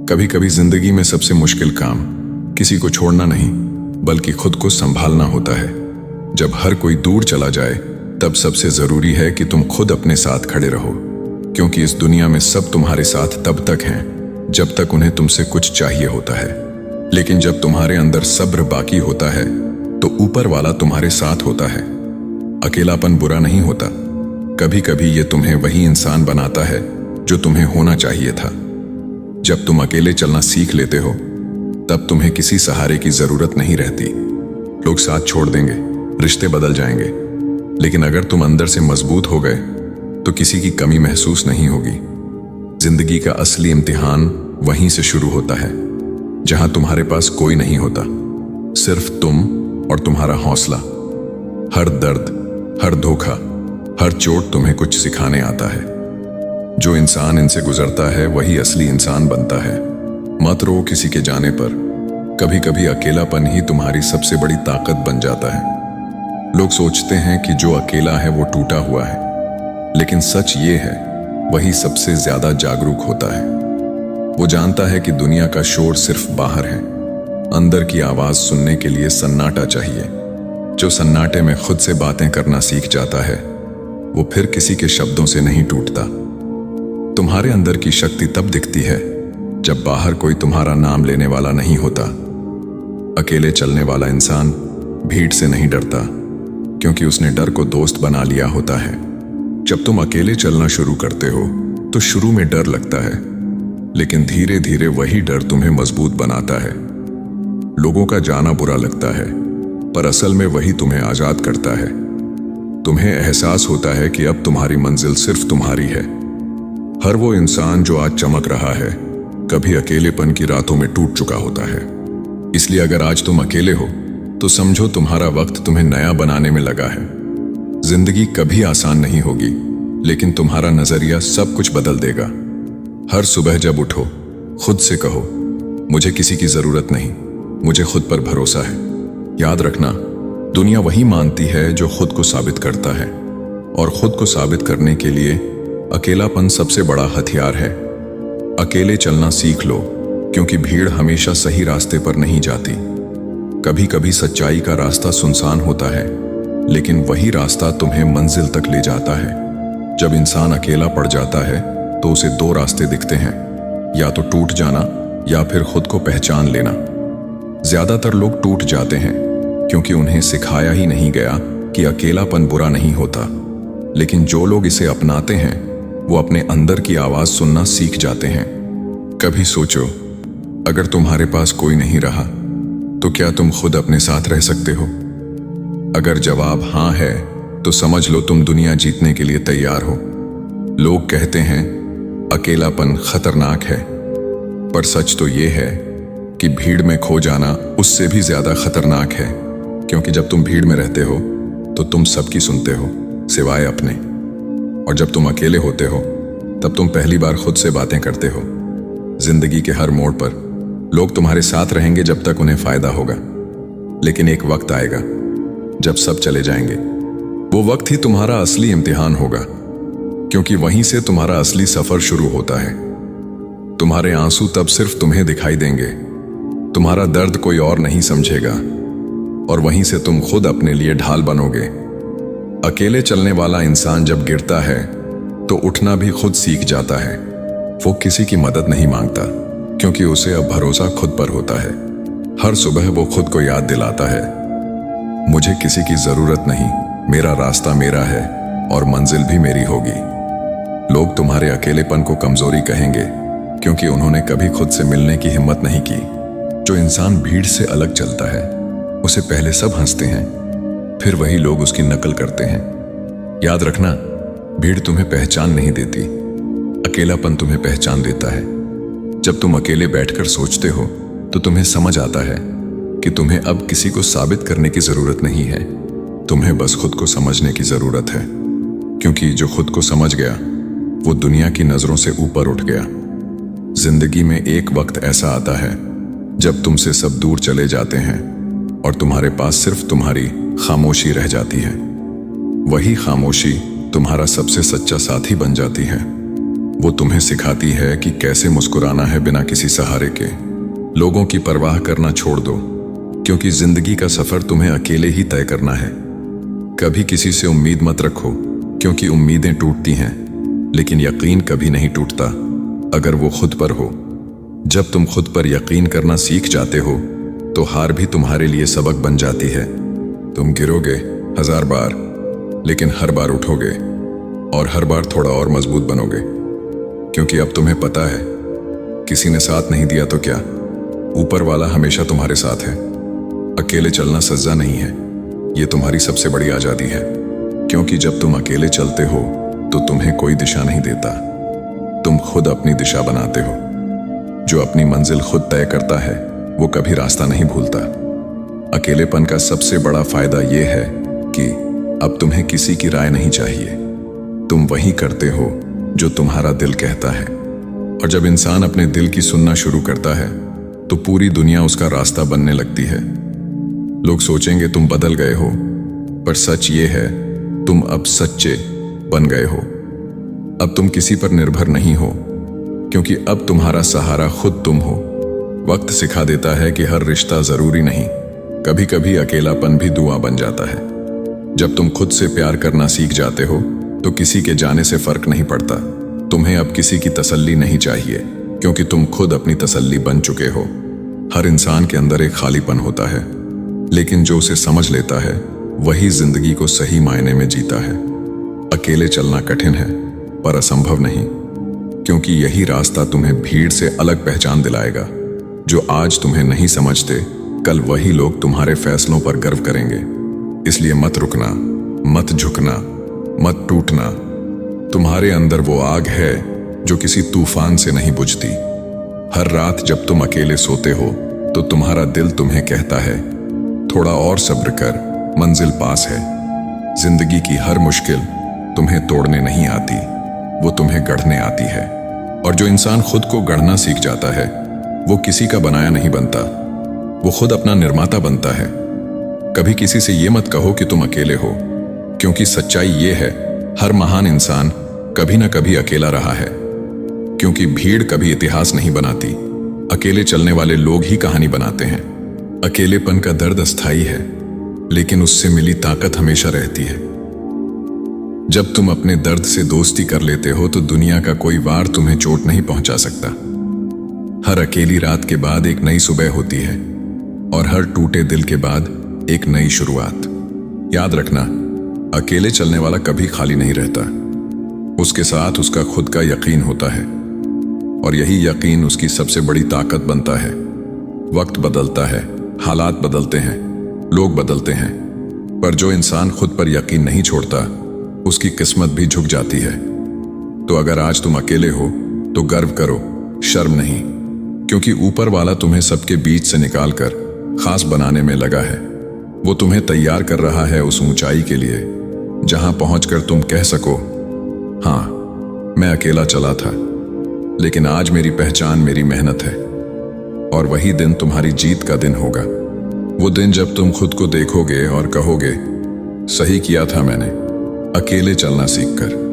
कभी कभी जिंदगी में सबसे मुश्किल काम किसी को छोड़ना नहीं, बल्कि खुद को संभालना होता है। जब हर कोई दूर चला जाए, तब सबसे जरूरी है कि तुम खुद अपने साथ खड़े रहो, क्योंकि इस दुनिया में सब तुम्हारे साथ तब तक हैं जब तक उन्हें तुमसे कुछ चाहिए होता है। लेकिन जब तुम्हारे अंदर सब्र बाकी होता है, तो ऊपर वाला तुम्हारे साथ होता है। अकेलापन बुरा नहीं होता, कभी कभी ये तुम्हें वही इंसान बनाता है जो तुम्हें होना चाहिए था। जब तुम अकेले चलना सीख लेते हो, तब तुम्हें किसी सहारे की जरूरत नहीं रहती। लोग साथ छोड़ देंगे, रिश्ते बदल जाएंगे, लेकिन अगर तुम अंदर से मजबूत हो गए तो किसी की कमी महसूस नहीं होगी। जिंदगी का असली इम्तिहान वहीं से शुरू होता है, जहां तुम्हारे पास कोई नहीं होता, सिर्फ तुम और तुम्हारा हौसला। हर दर्द, हर धोखा, हर चोट तुम्हें कुछ सिखाने आता है। जो इंसान इनसे गुजरता है वही असली इंसान बनता है। मत रो किसी के जाने पर, कभी कभी अकेलापन ही तुम्हारी सबसे बड़ी ताकत बन जाता है। लोग सोचते हैं कि जो अकेला है वो टूटा हुआ है, लेकिन सच ये है, वही सबसे ज्यादा जागरूक होता है। वो जानता है कि दुनिया का शोर सिर्फ बाहर है, अंदर की आवाज सुनने के लिए सन्नाटा चाहिए। जो सन्नाटे में खुद से बातें करना सीख जाता है, वो फिर किसी के शब्दों से नहीं टूटता। तुम्हारे अंदर की शक्ति तब दिखती है जब बाहर कोई तुम्हारा नाम लेने वाला नहीं होता। अकेले चलने वाला इंसान भीड़ से नहीं डरता, क्योंकि उसने डर को दोस्त बना लिया होता है। जब तुम अकेले चलना शुरू करते हो तो शुरू में डर लगता है, लेकिन धीरे धीरे वही डर तुम्हें मजबूत बनाता है। लोगों का जाना बुरा लगता है, पर असल में वही तुम्हें आजाद करता है। तुम्हें एहसास होता है कि अब तुम्हारी मंजिल सिर्फ तुम्हारी है। हर वो इंसान जो आज चमक रहा है, कभी अकेलेपन की रातों में टूट चुका होता है। इसलिए अगर आज तुम अकेले हो, तो समझो तुम्हारा वक्त तुम्हें नया बनाने में लगा है। जिंदगी कभी आसान नहीं होगी, लेकिन तुम्हारा नजरिया सब कुछ बदल देगा। हर सुबह जब उठो, खुद से कहो, मुझे किसी की जरूरत नहीं, मुझे खुद पर भरोसा है। याद रखना, दुनिया वही मानती है जो खुद को साबित करता है, और खुद को साबित करने के लिए अकेलापन सबसे बड़ा हथियार है। अकेले चलना सीख लो, क्योंकि भीड़ हमेशा सही रास्ते पर नहीं जाती। कभी कभी सच्चाई का रास्ता सुनसान होता है, लेकिन वही रास्ता तुम्हें मंजिल तक ले जाता है। जब इंसान अकेला पड़ जाता है, तो उसे दो रास्ते दिखते हैं, या तो टूट जाना या फिर खुद को पहचान लेना। ज्यादातर लोग टूट जाते हैं क्योंकि उन्हें सिखाया ही नहीं गया कि अकेलापन बुरा नहीं होता, लेकिन जो लोग इसे अपनाते हैं वो अपने अंदर की आवाज सुनना सीख जाते हैं। कभी सोचो, अगर तुम्हारे पास कोई नहीं रहा, तो क्या तुम खुद अपने साथ रह सकते हो? अगर जवाब हाँ है, तो समझ लो तुम दुनिया जीतने के लिए तैयार हो। लोग कहते हैं अकेलापन खतरनाक है, पर सच तो ये है कि भीड़ में खो जाना उससे भी ज्यादा खतरनाक है, क्योंकि जब तुम भीड़ में रहते हो तो तुम सबकी सुनते हो, सिवाय अपने। और जब तुम अकेले होते हो, तब तुम पहली बार खुद से बातें करते हो। जिंदगी के हर मोड़ पर लोग तुम्हारे साथ रहेंगे जब तक उन्हें फायदा होगा, लेकिन एक वक्त आएगा जब सब चले जाएंगे। वो वक्त ही तुम्हारा असली इम्तिहान होगा, क्योंकि वहीं से तुम्हारा असली सफर शुरू होता है। तुम्हारे आंसू तब सिर्फ तुम्हें दिखाई देंगे, तुम्हारा दर्द कोई और नहीं समझेगा, और वहीं से तुम खुद अपने लिए ढाल बनोगे। अकेले चलने वाला इंसान जब गिरता है, तो उठना भी खुद सीख जाता है। वो किसी की मदद नहीं मांगता, क्योंकि उसे अब भरोसा खुद पर होता है। हर सुबह वो खुद को याद दिलाता है, मुझे किसी की जरूरत नहीं, मेरा रास्ता मेरा है और मंजिल भी मेरी होगी। लोग तुम्हारे अकेलेपन को कमजोरी कहेंगे, क्योंकि उन्होंने कभी खुद से मिलने की हिम्मत नहीं की। जो इंसान भीड़ से अलग चलता है, उसे पहले सब हंसते हैं, फिर वही लोग उसकी नकल करते हैं। याद रखना, भीड़ तुम्हें पहचान नहीं देती, अकेलापन तुम्हें पहचान देता है। जब तुम अकेले बैठकर सोचते हो, तो तुम्हें समझ आता है कि तुम्हें अब किसी को साबित करने की जरूरत नहीं है, तुम्हें बस खुद को समझने की जरूरत है। क्योंकि जो खुद को समझ गया, वो दुनिया की नजरों से ऊपर उठ गया। जिंदगी में एक वक्त ऐसा आता है जब तुमसे सब दूर चले जाते हैं और तुम्हारे पास सिर्फ तुम्हारी खामोशी रह जाती है। वही खामोशी तुम्हारा सबसे सच्चा साथी बन जाती है। वो तुम्हें सिखाती है कि कैसे मुस्कुराना है बिना किसी सहारे के। लोगों की परवाह करना छोड़ दो, क्योंकि जिंदगी का सफर तुम्हें अकेले ही तय करना है। कभी किसी से उम्मीद मत रखो, क्योंकि उम्मीदें टूटती हैं, लेकिन यकीन कभी नहीं टूटता अगर वो खुद पर हो। जब तुम खुद पर यकीन करना सीख जाते हो तो हार भी तुम्हारे लिए सबक बन जाती है। तुम गिरोगे 1000 बार, लेकिन हर बार उठोगे और हर बार थोड़ा और मजबूत बनोगे, क्योंकि अब तुम्हें पता है किसी ने साथ नहीं दिया तो क्या, ऊपर वाला हमेशा तुम्हारे साथ है। अकेले चलना सजा नहीं है, ये तुम्हारी सबसे बड़ी आजादी है, क्योंकि जब तुम अकेले चलते हो तो तुम्हें कोई दिशा नहीं देता, तुम खुद अपनी दिशा बनाते हो। जो अपनी मंजिल खुद तय करता है वो कभी रास्ता नहीं भूलता। अकेलेपन का सबसे बड़ा फायदा यह है कि अब तुम्हें किसी की राय नहीं चाहिए, तुम वही करते हो जो तुम्हारा दिल कहता है। और जब इंसान अपने दिल की सुनना शुरू करता है तो पूरी दुनिया उसका रास्ता बनने लगती है। लोग सोचेंगे तुम बदल गए हो, पर सच ये है तुम अब सच्चे बन गए हो। अब तुम किसी पर निर्भर नहीं हो, क्योंकि अब तुम्हारा सहारा खुद तुम हो। वक्त सिखा देता है कि हर रिश्ता जरूरी नहीं, कभी कभी अकेलापन भी दुआ बन जाता है। जब तुम खुद से प्यार करना सीख जाते हो तो किसी के जाने से फर्क नहीं पड़ता। तुम्हें अब किसी की तसल्ली नहीं चाहिए, क्योंकि तुम खुद अपनी तसल्ली बन चुके हो। हर इंसान के अंदर एक खालीपन होता है, लेकिन जो उसे समझ लेता है वही जिंदगी को सही मायने में जीता है। अकेले चलना कठिन है, पर असंभव नहीं, क्योंकि यही रास्ता तुम्हें भीड़ से अलग पहचान दिलाएगा। जो आज तुम्हें नहीं समझते, कल वही लोग तुम्हारे फैसलों पर गर्व करेंगे। इसलिए मत रुकना, मत झुकना, मत टूटना। तुम्हारे अंदर वो आग है जो किसी तूफान से नहीं बुझती। हर रात जब तुम अकेले सोते हो तो तुम्हारा दिल तुम्हें कहता है थोड़ा और सब्र कर, मंजिल पास है। जिंदगी की हर मुश्किल तुम्हें तोड़ने नहीं आती, वो तुम्हें गढ़ने आती है। और जो इंसान खुद को गढ़ना सीख जाता है वो किसी का बनाया नहीं बनता, वो खुद अपना निर्माता बनता है। कभी किसी से ये मत कहो कि तुम अकेले हो, क्योंकि सच्चाई ये है हर महान इंसान कभी ना कभी अकेला रहा है। क्योंकि भीड़ कभी इतिहास नहीं बनाती, अकेले चलने वाले लोग ही कहानी बनाते हैं। अकेलेपन का दर्द अस्थाई है, लेकिन उससे मिली ताकत हमेशा रहती है। जब तुम अपने दर्द से दोस्ती कर लेते हो तो दुनिया का कोई वार तुम्हें चोट नहीं पहुंचा सकता। हर अकेली रात के बाद एक नई सुबह होती है, और हर टूटे दिल के बाद एक नई शुरुआत। याद रखना, अकेले चलने वाला कभी खाली नहीं रहता। उसके साथ उसका खुद का यकीन होता है, और यही यकीन उसकी सबसे बड़ी ताकत बनता है। वक्त बदलता है, हालात बदलते हैं, लोग बदलते हैं, पर जो इंसान खुद पर यकीन नहीं छोड़ता उसकी किस्मत भी झुक जाती है। तो अगर आज तुम अकेले हो तो गर्व करो, शर्म नहीं, क्योंकि ऊपर वाला तुम्हें सबके बीच से निकालकर खास बनाने में लगा है। वो तुम्हें तैयार कर रहा है उस ऊंचाई के लिए जहां पहुंचकर तुम कह सको, हाँ मैं अकेला चला था, लेकिन आज मेरी पहचान मेरी मेहनत है। और वही दिन तुम्हारी जीत का दिन होगा। वो दिन जब तुम खुद को देखोगे और कहोगे, सही किया था मैंने अकेले चलना सीखकर।